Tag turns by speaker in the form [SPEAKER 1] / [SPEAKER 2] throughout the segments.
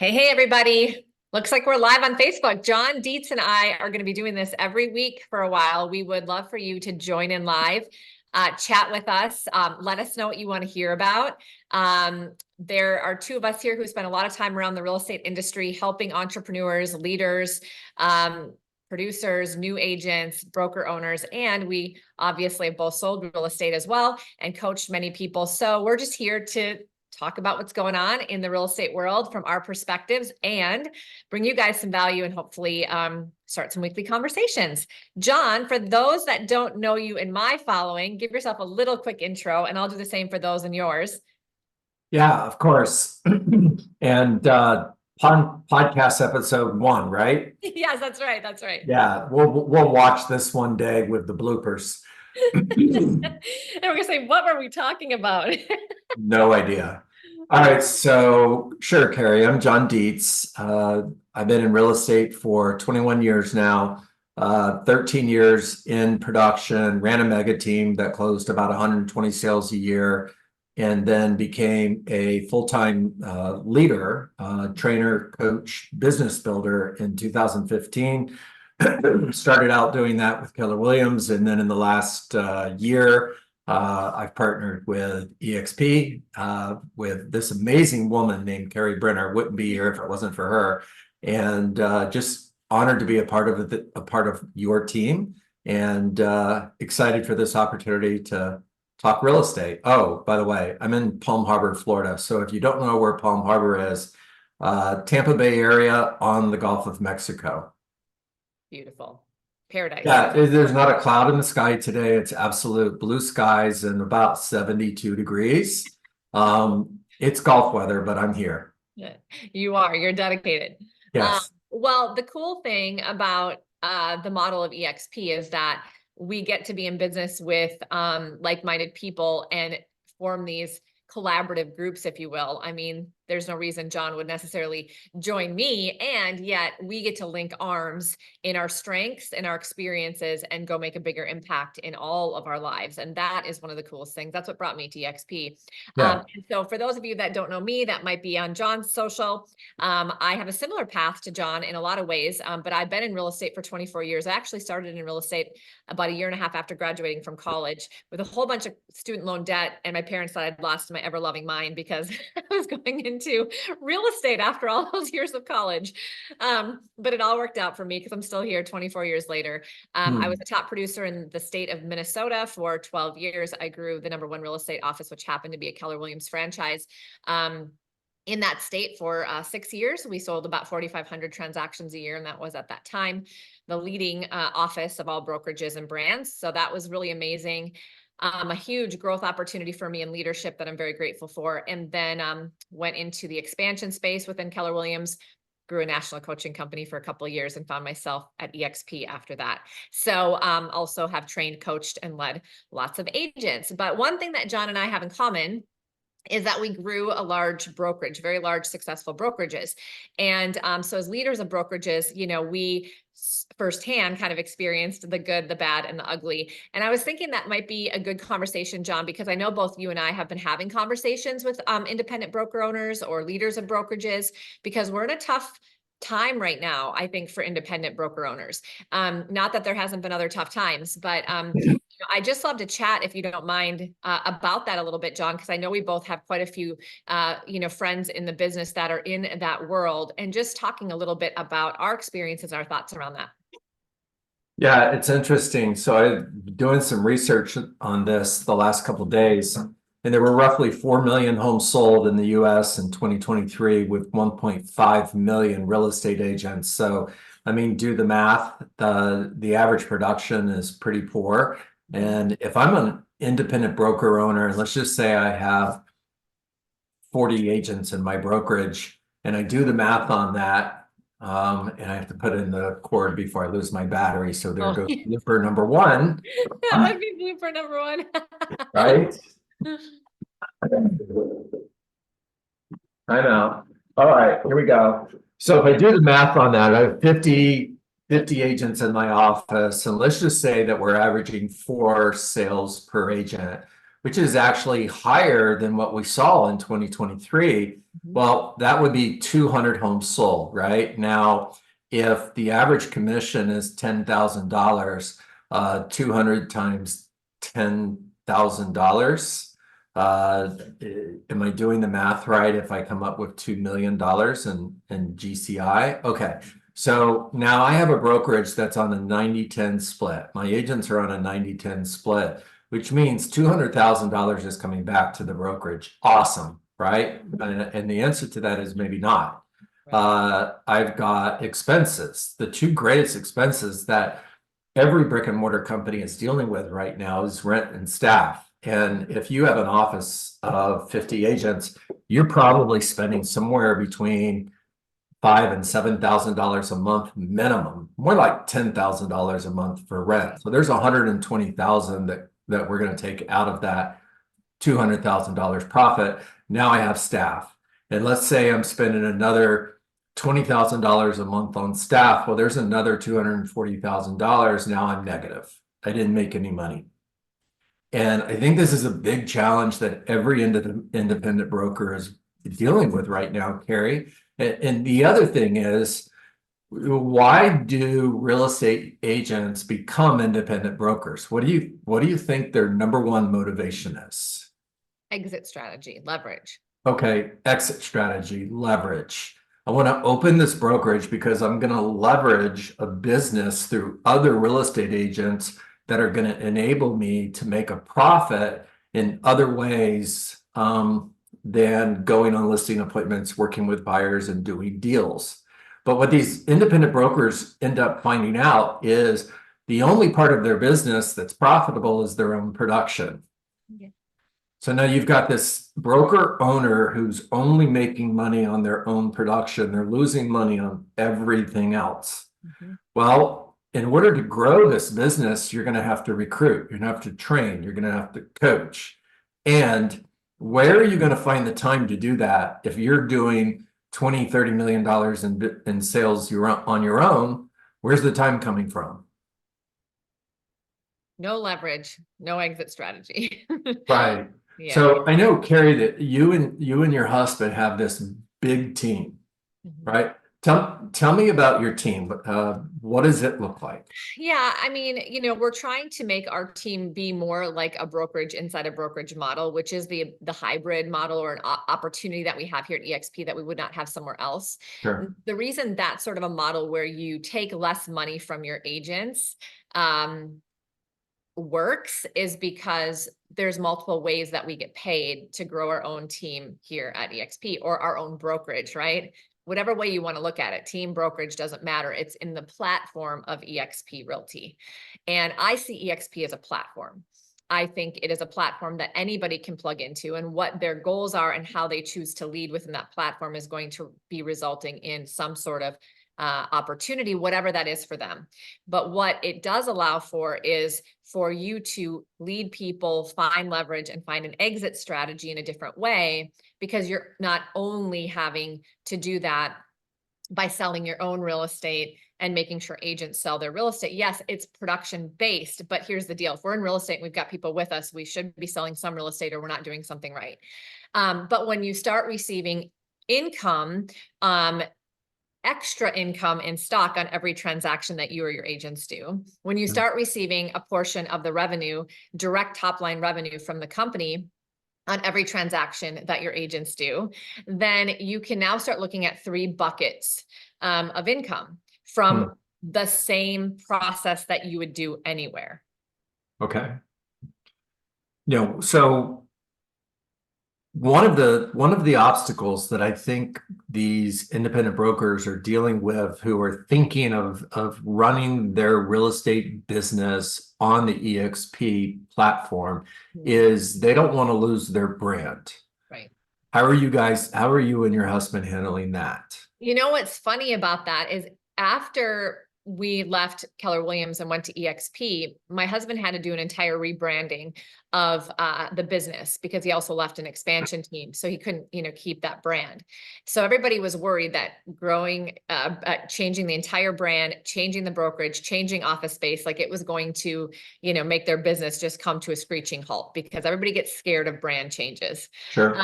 [SPEAKER 1] Hey, everybody. Looks like we're live on Facebook. John Dietz and I are going to be doing this every week for a while. We would love for you to join in live, chat with us. Let us know what you want to hear about. There are two of us here who spend a lot of time around the real estate industry, helping entrepreneurs, leaders, producers, new agents, broker owners, and we obviously have both sold real estate as well and coached many people. So we're just here to talk about what's going on in the real estate world from our perspectives and bring you guys some value and hopefully start some weekly conversations. John, for those that don't know you in my following, give yourself a little quick intro and I'll do the same for those in yours.
[SPEAKER 2] Yeah, of course. And podcast episode 1, right?
[SPEAKER 1] Yes, that's right. That's right.
[SPEAKER 2] Yeah, we'll watch this one day with the bloopers.
[SPEAKER 1] And we're gonna say, what were we talking about?
[SPEAKER 2] No idea. All right, so sure, Cari, I'm John Dietz. I've been in real estate for 21 years now, 13 years in production, ran a mega team that closed about 120 sales a year, and then became a full-time leader, trainer, coach, business builder in 2015. Started out doing that with Keller Williams, and then in the last year, I've partnered with EXP with this amazing woman named Cari Brenner. Wouldn't be here if it wasn't for her, and just honored to be a part of your team, and excited for this opportunity to talk real estate. Oh, by the way, I'm in Palm Harbor, Florida. So if you don't know where Palm Harbor is, Tampa Bay area on the Gulf of Mexico.
[SPEAKER 1] Beautiful. Paradise.
[SPEAKER 2] Yeah, there's not a cloud in the sky today. It's absolute blue skies and about 72 degrees. It's golf weather, but I'm here.
[SPEAKER 1] Yeah, you're dedicated.
[SPEAKER 2] Yes.
[SPEAKER 1] Well, the cool thing about the model of EXP is that we get to be in business with like-minded people and form these collaborative groups, if you will. I mean, there's no reason John would necessarily join me, and yet we get to link arms in our strengths and our experiences and go make a bigger impact in all of our lives. And that is one of the coolest things. That's what brought me to EXP.
[SPEAKER 2] Yeah.
[SPEAKER 1] And so for those of you that don't know me, that might be on John's social. I have a similar path to John in a lot of ways, but I've been in real estate for 24 years. I actually started in real estate about a year and a half after graduating from college with a whole bunch of student loan debt. And my parents thought I'd lost my ever-loving mind because I was going into real estate after all those years of college. But it all worked out for me because I'm still here 24 years later. I was a top producer in the state of Minnesota for 12 years. I grew the #1 real estate office, which happened to be a Keller Williams franchise. In that state for 6 years, we sold about 4,500 transactions a year. And that was at that time the leading office of all brokerages and brands. So that was really amazing. A huge growth opportunity for me in leadership that I'm very grateful for. And then went into the expansion space within Keller Williams, grew a national coaching company for a couple of years and found myself at EXP after that. So also have trained, coached, and led lots of agents. But one thing that John and I have in common is that we grew a large brokerage, very large, successful brokerages. And so as leaders of brokerages, we firsthand kind of experienced the good, the bad, and the ugly. And I was thinking that might be a good conversation, John, because I know both you and I have been having conversations with independent broker owners or leaders of brokerages, because we're in a tough time right now, I think, for independent broker owners. Not that there hasn't been other tough times, but I just love to chat, if you don't mind, about that a little bit, John, because I know we both have quite a few, friends in the business that are in that world, and just talking a little bit about our experiences, our thoughts around that.
[SPEAKER 2] Yeah, it's interesting. So I'm doing some research on this the last couple of days, and there were roughly 4 million homes sold in the US in 2023 with 1.5 million real estate agents. So, I mean, do the math, the average production is pretty poor. And if I'm an independent broker owner, and let's just say I have 40 agents in my brokerage, and I do the math on that, and I have to put in the cord before I lose my battery. So there goes blooper number 1.
[SPEAKER 1] That might be blooper number 1.
[SPEAKER 2] Right? I know. All right, here we go. So if I do the math on that, I have 50 agents in my office, and let's just say that we're averaging 4 sales per agent. which is actually higher than what we saw in 2023. Well, that would be 200 homes sold, right? Now, if the average commission is $10,000, 200 times $10,000. Am I doing the math right if I come up with $2 million in GCI? Okay. So now I have a brokerage that's on a 90-10 split. My agents are on a 90-10 split, which means $200,000 is coming back to the brokerage. Awesome, right? And the answer to that is maybe not. I've got expenses. The two greatest expenses that every brick and mortar company is dealing with right now is rent and staff. And if you have an office of 50 agents, you're probably spending somewhere between $5,000 and $7,000 a month minimum, more like $10,000 a month for rent. So there's $120,000 that we're going to take out of that $200,000 profit. Now I have staff, and let's say I'm spending another $20,000 a month on staff. Well, there's another $240,000. Now I'm negative. I didn't make any money. And I think this is a big challenge that every independent broker is dealing with right now, Cari. And the other thing is, why do real estate agents become independent brokers? What do you think their number one motivation is?
[SPEAKER 1] Exit strategy, leverage.
[SPEAKER 2] Okay, exit strategy, leverage. I want to open this brokerage because I'm going to leverage a business through other real estate agents that are going to enable me to make a profit in other ways than going on listing appointments, working with buyers, and doing deals. But what these independent brokers end up finding out is the only part of their business that's profitable is their own production. Yeah. So now you've got this broker owner who's only making money on their own production. They're losing money on everything else. Well, in order to grow this business, you're going to have to recruit, you're going to have to train, you're going to have to coach. And where are you going to find the time to do that if you're doing $20-30 million in sales on your own? Where's the time coming from?
[SPEAKER 1] No leverage, no exit strategy.
[SPEAKER 2] Right.
[SPEAKER 1] Yeah.
[SPEAKER 2] So I know, Cari, that you and your husband have this big team, right? Tell me about your team. What does it look like?
[SPEAKER 1] Yeah, I mean, we're trying to make our team be more like a brokerage inside a brokerage model, which is the hybrid model or an opportunity that we have here at EXP that we would not have somewhere else.
[SPEAKER 2] Sure.
[SPEAKER 1] The reason that's sort of a model where you take less money from your agents works is because there's multiple ways that we get paid to grow our own team here at EXP or our own brokerage, right? Whatever way you want to look at it, team, brokerage, doesn't matter. It's in the platform of EXP Realty. And I see EXP as a platform. I think it is a platform that anybody can plug into, and what their goals are and how they choose to lead within that platform is going to be resulting in some sort of opportunity, whatever that is for them. But what it does allow for is for you to lead people, find leverage, and find an exit strategy in a different way, because you're not only having to do that by selling your own real estate and making sure agents sell their real estate. Yes, it's production based, but here's the deal. If we're in real estate and we've got people with us, we should be selling some real estate or we're not doing something right. But when you start receiving income, extra income in stock on every transaction that you or your agents do, when you start receiving a portion of the revenue, direct top line revenue from the company on every transaction that your agents do, then you can now start looking at 3 buckets of income from the same process that you would do anywhere.
[SPEAKER 2] Okay. So one of the obstacles that I think these independent brokers are dealing with, who are thinking of running their real estate business on the EXP platform, is they don't want to lose their brand.
[SPEAKER 1] Right.
[SPEAKER 2] How are you and your husband handling that?
[SPEAKER 1] What's funny about that is after we left Keller Williams and went to EXP, my husband had to do an entire rebranding of the business because he also left an expansion team. So he couldn't, keep that brand. So everybody was worried that changing the entire brand, changing the brokerage, changing office space, like it was going to, make their business just come to a screeching halt because everybody gets scared of brand changes.
[SPEAKER 2] Sure.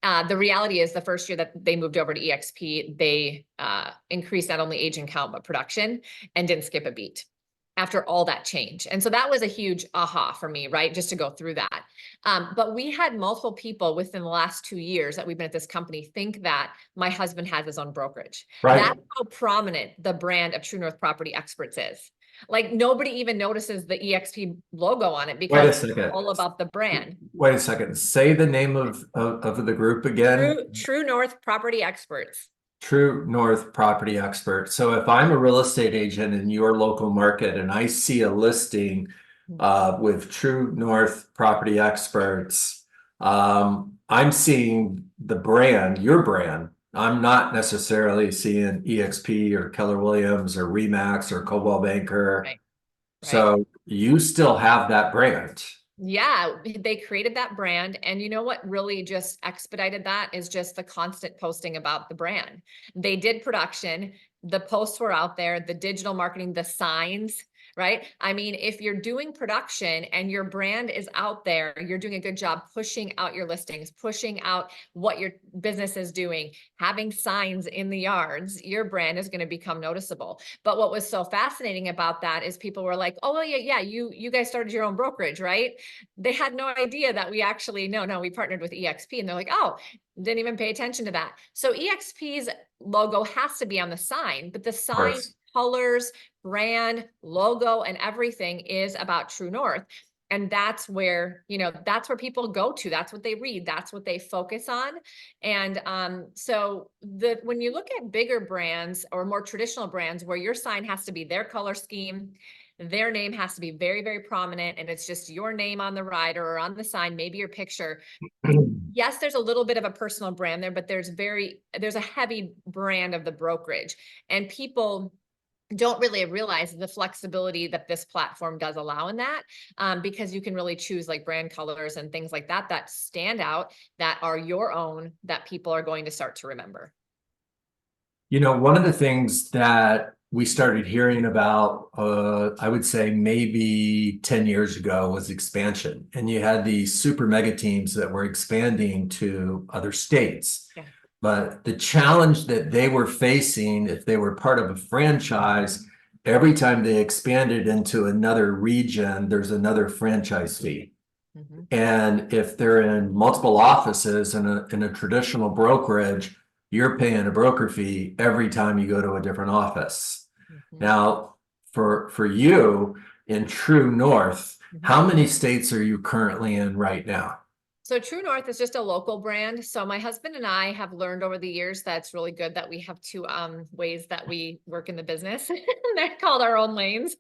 [SPEAKER 1] The reality is the first year that they moved over to EXP, they increased not only agent count, but production and didn't skip a beat after all that change. And so that was a huge aha for me, right? Just to go through that. But we had multiple people within the last 2 years that we've been at this company think that my husband has his own brokerage.
[SPEAKER 2] Right.
[SPEAKER 1] That's how prominent the brand of True North Property Experts is. Like nobody even notices the EXP logo on it because it's all about the brand.
[SPEAKER 2] Wait a second. Say the name of the group again.
[SPEAKER 1] True North Property Experts.
[SPEAKER 2] True North Property Expert. So if I'm a real estate agent in your local market and I see a listing with True North Property Experts, I'm seeing the brand, your brand. I'm not necessarily seeing EXP or Keller Williams or Remax or Coldwell Banker.
[SPEAKER 1] Right.
[SPEAKER 2] So you still have that brand.
[SPEAKER 1] Yeah, they created that brand. And you know what really just expedited that is just the constant posting about the brand. They did production, the posts were out there, the digital marketing, the signs, right? I mean, if you're doing production and your brand is out there, you're doing a good job pushing out your listings, pushing out what your business is doing, having signs in the yards, your brand is going to become noticeable. But what was so fascinating about that is people were like, oh, well, yeah, you guys started your own brokerage, right? They had no idea that we actually, no, we partnered with EXP, and they're like, oh, didn't even pay attention to that. So EXP's logo has to be on the sign, but the sign, colors, brand, logo, and everything is about True North. And that's where, that's where people go to. That's what they read. That's what they focus on. And so when you look at bigger brands or more traditional brands where your sign has to be their color scheme, their name has to be very, very prominent, and it's just your name on the rider or on the sign, maybe your picture. Yes, there's a little bit of a personal brand there, but there's a heavy brand of the brokerage, and people don't really realize the flexibility that this platform does allow in that, because you can really choose like brand colors and things like that that stand out, that are your own, that people are going to start to remember.
[SPEAKER 2] One of the things that we started hearing about, I would say maybe 10 years ago, was expansion. And you had these super mega teams that were expanding to other states. Yeah. But the challenge that they were facing, if they were part of a franchise, every time they expanded into another region, there's another franchise fee. Mm-hmm. And if they're in multiple offices in a traditional brokerage, you're paying a broker fee every time you go to a different office. Mm-hmm. Now, for you in True North, mm-hmm. how many states are you currently in right now?
[SPEAKER 1] So True North is just a local brand. So my husband and I have learned over the years that it's really good that we have two ways that we work in the business. They're called our own lanes.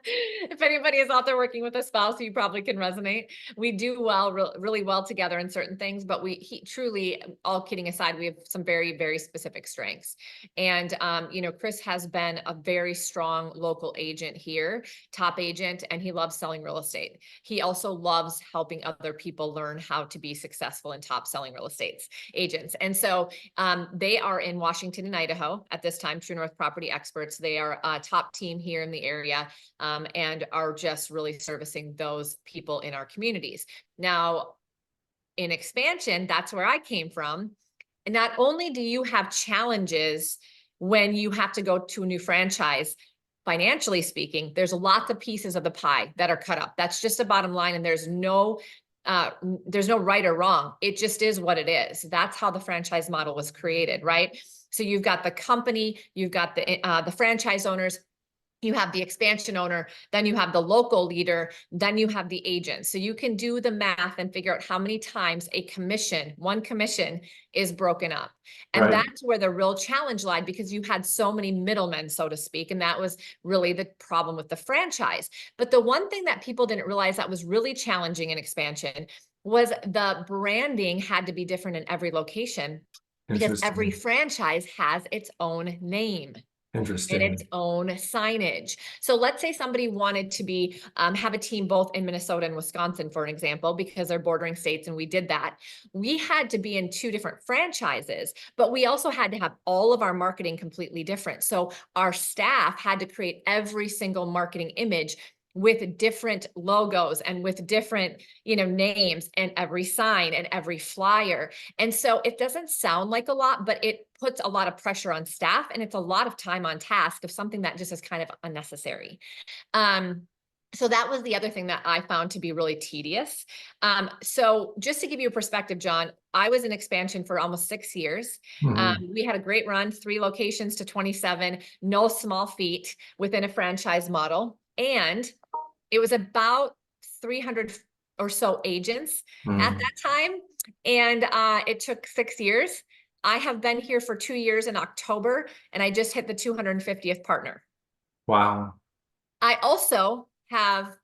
[SPEAKER 1] If anybody is out there working with a spouse, you probably can resonate. We do really well together in certain things, but truly, all kidding aside, we have some very, very specific strengths. And, Chris has been a very strong local agent here, top agent, and he loves selling real estate. He also loves helping other people learn how to be successful in top selling real estate agents. And so they are in Washington and Idaho at this time, True North Property Experts. They are a top team here in the area, and are just really servicing those people in our communities. Now, in expansion, that's where I came from. And not only do you have challenges when you have to go to a new franchise, financially speaking, there's lots of pieces of the pie that are cut up. That's just the bottom line. And there's no right or wrong. It just is what it is. That's how the franchise model was created, right? So you've got the company, you've got the franchise owners, you have the expansion owner, then you have the local leader, then you have the agent. So you can do the math and figure out how many times one commission is broken up. And that's where the real challenge lied, because you had so many middlemen, so to speak. And that was really the problem with the franchise. But the one thing that people didn't realize that was really challenging in expansion was the branding had to be different in every location, because every franchise has its own name. and its
[SPEAKER 2] Interesting.
[SPEAKER 1] own signage. So let's say somebody wanted to be have a team both in Minnesota and Wisconsin, for an example, because they're bordering states, and we did that. We had to be in two different franchises, but we also had to have all of our marketing completely different. So our staff had to create every single marketing image with different logos and with different, names, and every sign and every flyer. And so it doesn't sound like a lot, but it puts a lot of pressure on staff, and it's a lot of time on task of something that just is kind of unnecessary. Um, so that was the other thing that I found to be really tedious. So just to give you a perspective, John, I was in expansion for almost 6 years.
[SPEAKER 2] Mhm.
[SPEAKER 1] We had a great run, 3 locations to 27, no small feat within a franchise model. And it was about 300 or so agents at
[SPEAKER 2] Mm.
[SPEAKER 1] that time. And it took 6 years. I have been here for 2 years in October, and I just hit the 250th partner.
[SPEAKER 2] Wow.
[SPEAKER 1] I also have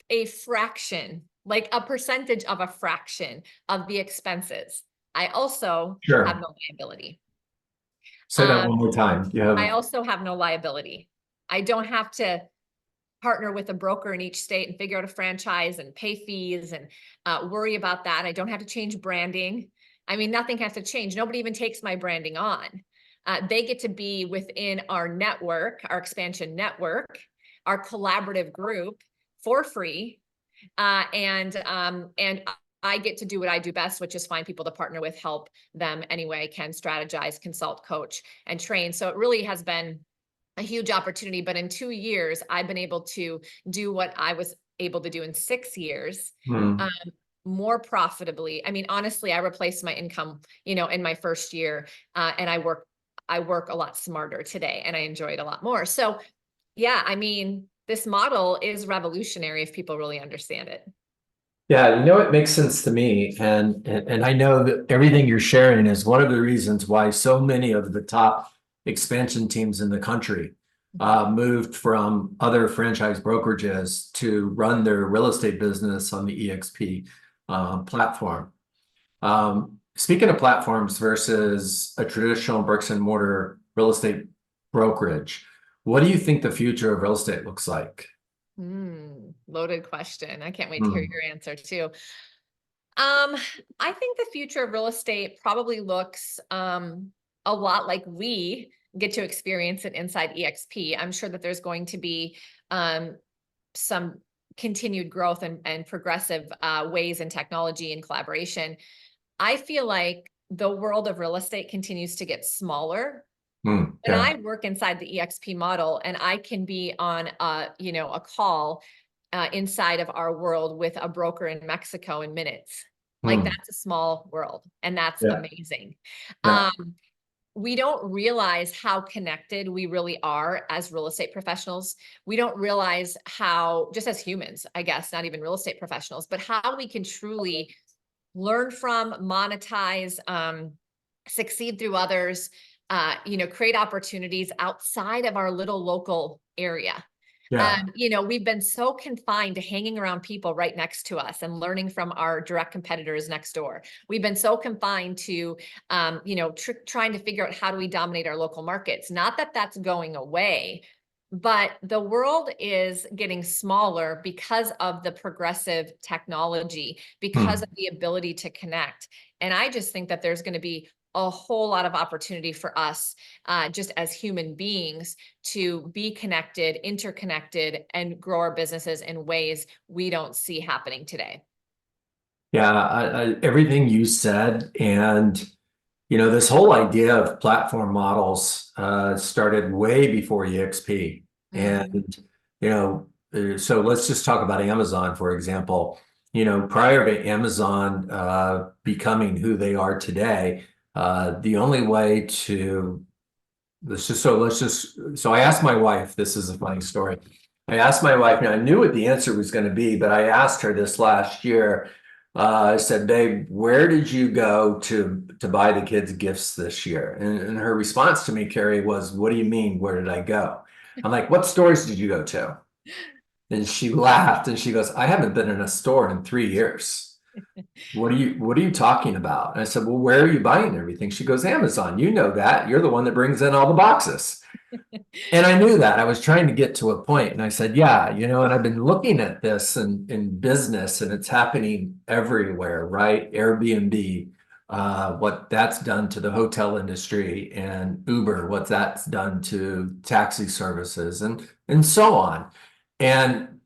[SPEAKER 1] a fraction, like a percentage of a fraction of the expenses. I also have
[SPEAKER 2] Sure.
[SPEAKER 1] no liability.
[SPEAKER 2] Say that
[SPEAKER 1] Um,
[SPEAKER 2] one more time. You
[SPEAKER 1] I
[SPEAKER 2] have,
[SPEAKER 1] also have no liability. I don't have to partner with a broker in each state and figure out a franchise and pay fees and worry about that. I don't have to change branding. I mean, nothing has to change. Nobody even takes my branding on. They get to be within our network, our expansion network, our collaborative group for free. And I get to do what I do best, which is find people to partner with, help them any way I can, strategize, consult, coach, and train. So it really has been a huge opportunity. But in 2 years, I've been able to do what I was able to do in 6 years,
[SPEAKER 2] hmm.
[SPEAKER 1] um, more profitably. I mean, honestly, I replaced my income, in my first year, and I work a lot smarter today, and I enjoy it a lot more. So, yeah, I mean, this model is revolutionary if people really understand it.
[SPEAKER 2] Yeah, it makes sense to me. And I know that everything you're sharing is one of the reasons why so many of the top expansion teams in the country moved from other franchise brokerages to run their real estate business on the EXP platform. Speaking of platforms versus a traditional bricks and mortar real estate brokerage, what do you think the future of real estate looks like?
[SPEAKER 1] Loaded question. I can't wait to hear
[SPEAKER 2] Hmm.
[SPEAKER 1] your answer too. Um, I think the future of real estate probably looks a lot like we get to experience it inside EXP. I'm sure that there's going to be um, some continued growth and progressive ways in technology and collaboration. I feel like the world of real estate continues to get smaller.
[SPEAKER 2] Hmm.
[SPEAKER 1] When
[SPEAKER 2] Okay.
[SPEAKER 1] I work inside the EXP model, and I can be on a call inside of our world with a broker in Mexico in minutes. Like,
[SPEAKER 2] Hmm.
[SPEAKER 1] that's a small world, and that's
[SPEAKER 2] Yeah.
[SPEAKER 1] amazing.
[SPEAKER 2] Yeah.
[SPEAKER 1] We don't realize how connected we really are as real estate professionals. We don't realize how, just as humans, I guess, not even real estate professionals, but how we can truly learn from, monetize, succeed through others, create opportunities outside of our little local area.
[SPEAKER 2] Yeah.
[SPEAKER 1] We've been so confined to hanging around people right next to us and learning from our direct competitors next door. We've been so confined to, trying to figure out how do we dominate our local markets. Not that that's going away, but the world is getting smaller because of the progressive technology, because
[SPEAKER 2] Hmm.
[SPEAKER 1] of the ability to connect. And I just think that there's going to be a whole lot of opportunity for us, just as human beings, to be connected, interconnected, and grow our businesses in ways we don't see happening today.
[SPEAKER 2] Yeah. Everything you said, and this whole idea of platform models started way before EXP.
[SPEAKER 1] Mhm.
[SPEAKER 2] And so let's just talk about Amazon, for example. Prior to Amazon becoming who they are today, the only way to so I asked my wife, this is a funny story. I asked my wife, and I knew what the answer was going to be, but I asked her this last year. I said, "Babe, where did you go to buy the kids gifts this year?" And her response to me, Cari, was, "What do you mean? Where did I go?" I'm like, "What stores did you go to?" And she laughed and she goes, "I haven't been in a store in 3 years." What are you talking about? And I said, well, where are you buying everything? She goes, Amazon. You know that. You're the one that brings in all the boxes. And I knew that. I was trying to get to a point, and I said, yeah, and I've been looking at this in business, and it's happening everywhere, right? Airbnb, what that's done to the hotel industry, and Uber, what that's done to taxi services, and so on. And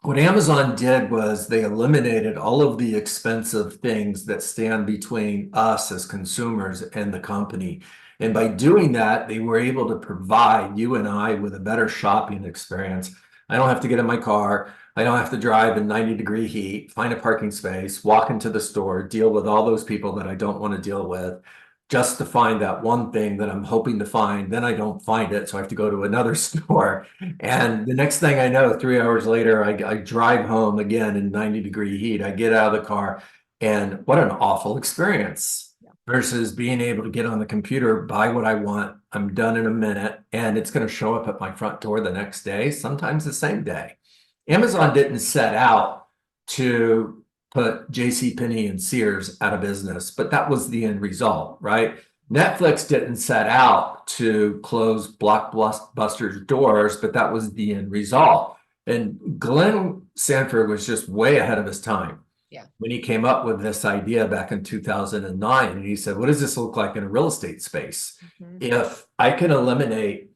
[SPEAKER 2] what Amazon did was they eliminated all of the expensive things that stand between us as consumers and the company. And by doing that, they were able to provide you and I with a better shopping experience. I don't have to get in my car. I don't have to drive in 90-degree heat, find a parking space, walk into the store, deal with all those people that I don't want to deal with, just to find that one thing that I'm hoping to find. Then I don't find it, so I have to go to another store. And the next thing I know, 3 hours later, I drive home again in 90-degree heat. I get out of the car, and what an awful experience versus being able to get on the computer, buy what I want. I'm done in a minute, and it's going to show up at my front door the next day, sometimes the same day. Amazon didn't set out to put JCPenney and Sears out of business, but that was the end result, right? Netflix didn't set out to close Blockbuster's doors, but that was the end result. And Glenn Sanford was just way ahead of his time.
[SPEAKER 1] Yeah.
[SPEAKER 2] When he came up with this idea back in 2009, and he said, what does this look like in a real estate space? If I can eliminate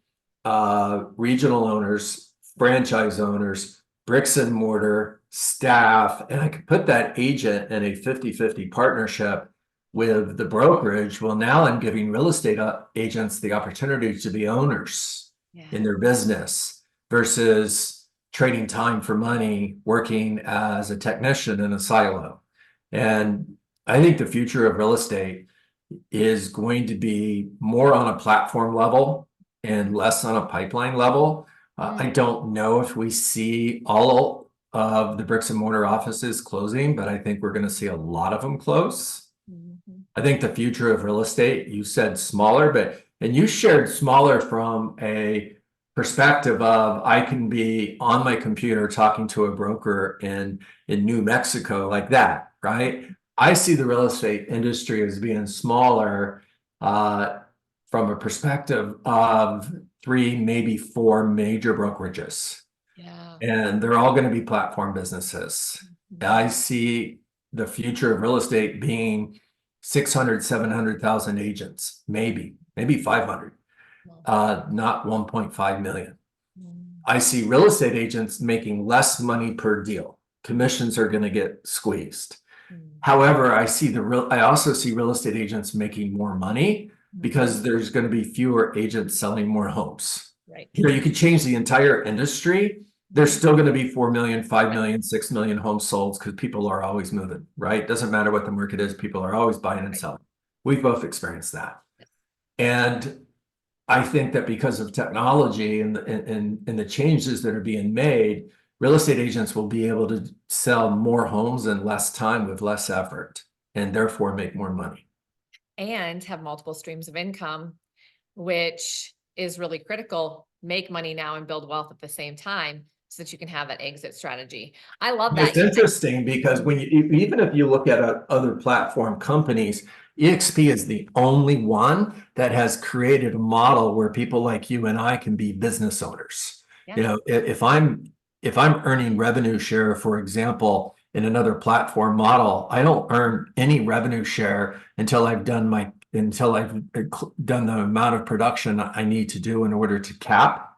[SPEAKER 2] regional owners, franchise owners, bricks and mortar, staff, and I could put that agent in a 50-50 partnership with the brokerage. Well, now I'm giving real estate agents the opportunity to be owners in their business versus trading time for money, working as a technician in a silo. And I think the future of real estate is going to be more on a platform level and less on a pipeline level. I don't know if we see all of the bricks and mortar offices closing, but I think we're going to see a lot of them close. I think the future of real estate, you said smaller, and you shared smaller from a perspective of I can be on my computer talking to a broker in New Mexico like that, right? I see the real estate industry as being smaller from a perspective of 3, maybe 4 major brokerages. And they're all going to be platform businesses. I see the future of real estate being 600, 700,000 agents, maybe 500, not 1.5 million. I see real estate agents making less money per deal. Commissions are going to get squeezed. However, I also see real estate agents making more money because there's going to be fewer agents selling more homes.
[SPEAKER 1] Right.
[SPEAKER 2] You could change the entire industry. There's still going to be 4 million, 5 million, 6 million homes sold because people are always moving, right? Doesn't matter what the market is. People are always buying and selling. We've both experienced that. And I think that because of technology and the changes that are being made, real estate agents will be able to sell more homes in less time with less effort and therefore make more money.
[SPEAKER 1] And have multiple streams of income, which is really critical. Make money now and build wealth at the same time so that you can have that exit strategy. I love that.
[SPEAKER 2] It's interesting because even if you look at other platform companies, EXP is the only one that has created a model where people like you and I can be business owners. If I'm earning revenue share, for example, in another platform model, I don't earn any revenue share until I've done the amount of production I need to do in order to cap.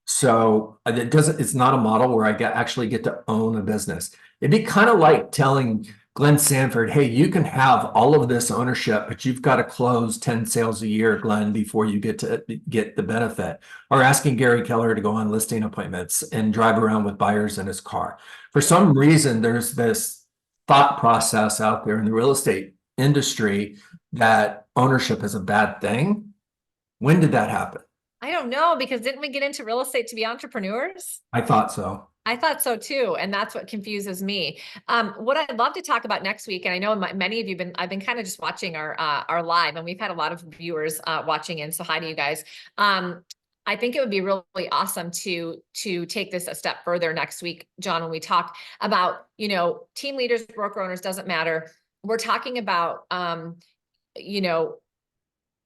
[SPEAKER 2] So it's not a model where I actually get to own a business. It'd be kind of like telling Glenn Sanford, hey, you can have all of this ownership, but you've got to close 10 sales a year, Glenn, before you get the benefit. Or asking Gary Keller to go on listing appointments and drive around with buyers in his car. For some reason, there's this thought process out there in the real estate industry that ownership is a bad thing. When did that happen?
[SPEAKER 1] I don't know, because didn't we get into real estate to be entrepreneurs?
[SPEAKER 2] I thought so.
[SPEAKER 1] I thought so too. And that's what confuses me. What I'd love to talk about next week, and I know many of you I've been kind of just watching our live, and we've had a lot of viewers watching in. So hi to you guys. I think it would be really awesome to take this a step further next week, John, when we talk about, you know, team leaders, broker owners, doesn't matter. We're talking about, you know,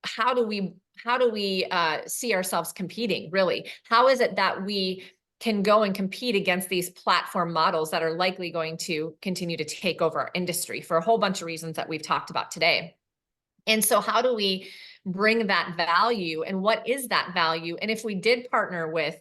[SPEAKER 1] how do we see ourselves competing, really? How is it that we can go and compete against these platform models that are likely going to continue to take over our industry for a whole bunch of reasons that we've talked about today? And so how do we bring that value, and what is that value? And if we did partner with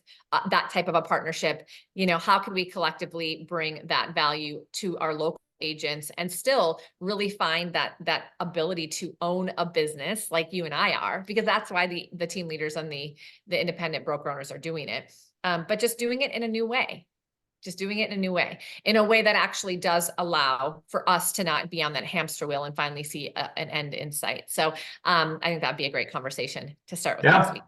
[SPEAKER 1] that type of a partnership, you know, how could we collectively bring that value to our local agents and still really find that ability to own a business like you and I are, because that's why the team leaders and the independent broker owners are doing it. But just doing it in a new way. Just doing it in a new way, in a way that actually does allow for us to not be on that hamster wheel and finally see an end in sight. So I think that'd be a great conversation to start with next week.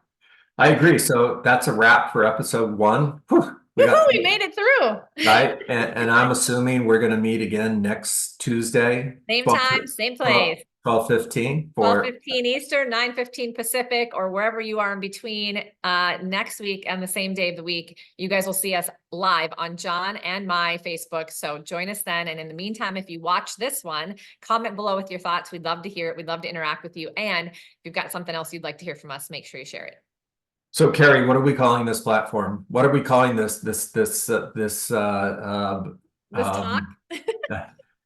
[SPEAKER 2] I agree. So that's a wrap for episode 1. Whew,
[SPEAKER 1] we made it through.
[SPEAKER 2] Right. And I'm assuming we're going to meet again next Tuesday.
[SPEAKER 1] Same time, same place.
[SPEAKER 2] 12:15
[SPEAKER 1] 12:15 Eastern, 9:15 Pacific, or wherever you are in between. Next week on the same day of the week, you guys will see us live on John and my Facebook. So join us then. And in the meantime, if you watch this one, comment below with your thoughts. We'd love to hear it. We'd love to interact with you. And if you've got something else you'd like to hear from us, make sure you share it.
[SPEAKER 2] So Cari, what are we calling this platform? What are we calling this
[SPEAKER 1] talk?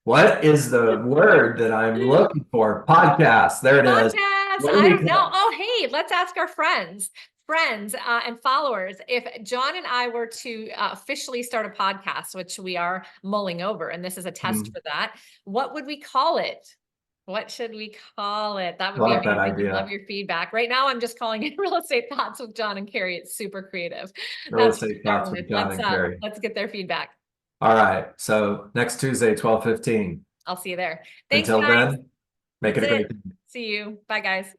[SPEAKER 2] What is the word that I'm looking for? Podcast. There it is.
[SPEAKER 1] I don't know. Oh, hey, let's ask our friends and followers. If John and I were to officially start a podcast, which we are mulling over, and this is a test for that, what would we call it? What should we call it? That would be amazing.
[SPEAKER 2] That idea.
[SPEAKER 1] Love your feedback. Right now, I'm just calling it Real Estate Thoughts with John and Cari. It's super creative.
[SPEAKER 2] Real Estate Thoughts with John and Cari.
[SPEAKER 1] Let's get their feedback.
[SPEAKER 2] All right. So next Tuesday, 12:15.
[SPEAKER 1] I'll see you there. Thanks,
[SPEAKER 2] Until
[SPEAKER 1] guys.
[SPEAKER 2] then, make it a great day.
[SPEAKER 1] See you. Bye, guys.